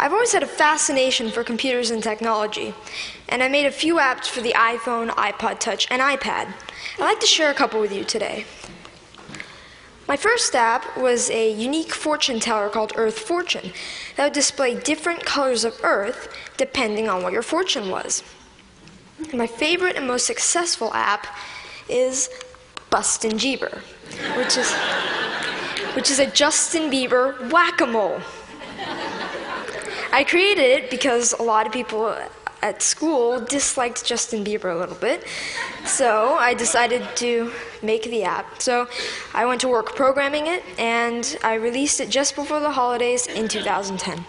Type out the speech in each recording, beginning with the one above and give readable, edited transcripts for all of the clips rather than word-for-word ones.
I've always had a fascination for computers and technology, and I made a few apps for the iPhone, iPod Touch, and iPad. I'd like to share a couple with you today. My first app was a unique fortune teller called Earth Fortune that would display different colors of Earth depending on what your fortune was. My favorite and most successful app is Bustin' Jeeber, which is a Justin Bieber whack-a-mole. I created it because a lot of people at school disliked Justin Bieber a little bit, so I decided to make the app. So I went to work programming it, and I released it just before the holidays in 2010.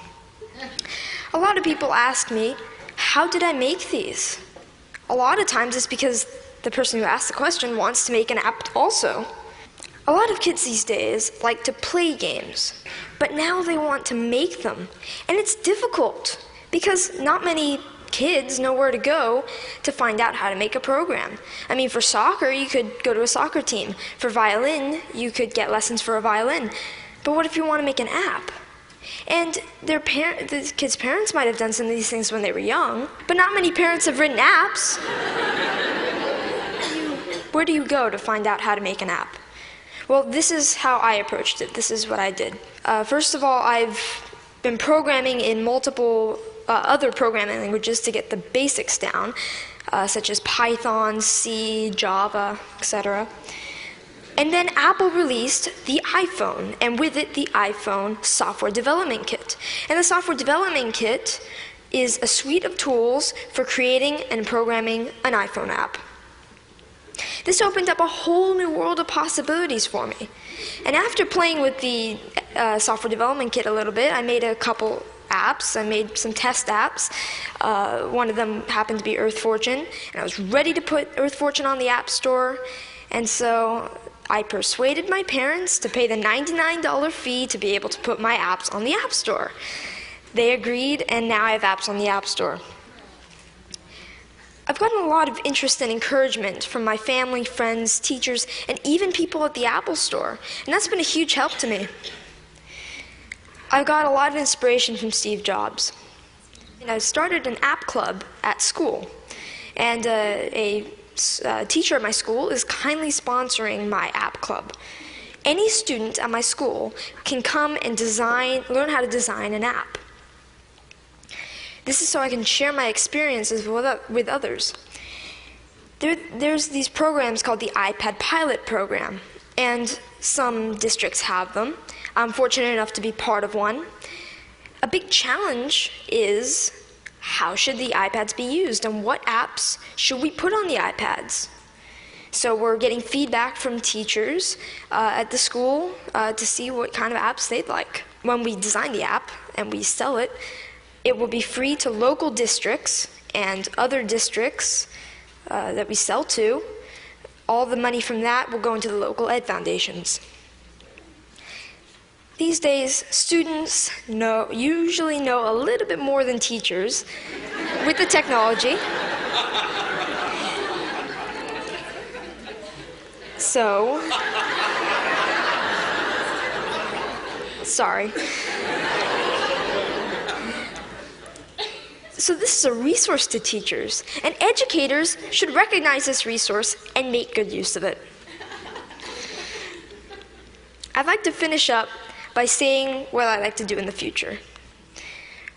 A lot of people ask me, how did I make these? A lot of times it's because the person who asked the question wants to make an app also. A lot of kids these days like to play games, but now they want to make them. And it's difficult because not many kids know where to go to find out how to make a program. I mean, for soccer, you could go to a soccer team. For violin, you could get lessons for a violin. But what if you want to make an app? And the kids' parents might have done some of these things when they were young, but not many parents have written apps. Where do you go to find out how to make an app? Well, this is how I approached it. This is what I did. First of all, I've been programming in multiple other programming languages to get the basics down, such as Python, C, Java, etc. And then Apple released the iPhone, and with it, the iPhone Software Development Kit. And the Software Development Kit is a suite of tools for creating and programming an iPhone app. This opened up a whole new world of possibilities for me. And after playing with the Software Development Kit a little bit, I made a couple apps. I made some test apps. One of them happened to be Earth Fortune, and I was ready to put Earth Fortune on the App Store. And so I persuaded my parents to pay the $99 fee to be able to put my apps on the App Store. They agreed, and now I have apps on the App Store. I've gotten a lot of interest and encouragement from my family, friends, teachers, and even people at the Apple Store, and that's been a huge help to me. I've got a lot of inspiration from Steve Jobs. And I started an app club at school, and a teacher at my school is kindly sponsoring my app club. Any student at my school can come and learn how to design an app. This is so I can share my experiences with others. There's these programs called the iPad Pilot Program, and some districts have them. I'm fortunate enough to be part of one. A big challenge is, how should the iPads be used, and what apps should we put on the iPads? So we're getting feedback from teachers at the school to see what kind of apps they'd like. When we design the app and we sell it, it will be free to local districts and other districts that we sell to. All the money from that will go into the local ed foundations. These days, students usually know a little bit more than teachers with the technology. So, sorry. So this is a resource to teachers, and educators should recognize this resource and make good use of it. I'd like to finish up by saying what I'd like to do in the future.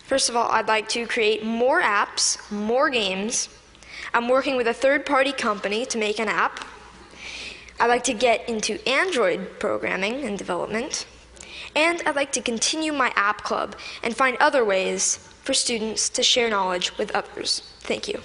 First of all, I'd like to create more apps, more games. I'm working with a third-party company to make an app. I'd like to get into Android programming and development. And I'd like to continue my app club and find other ways for students to share knowledge with others. Thank you.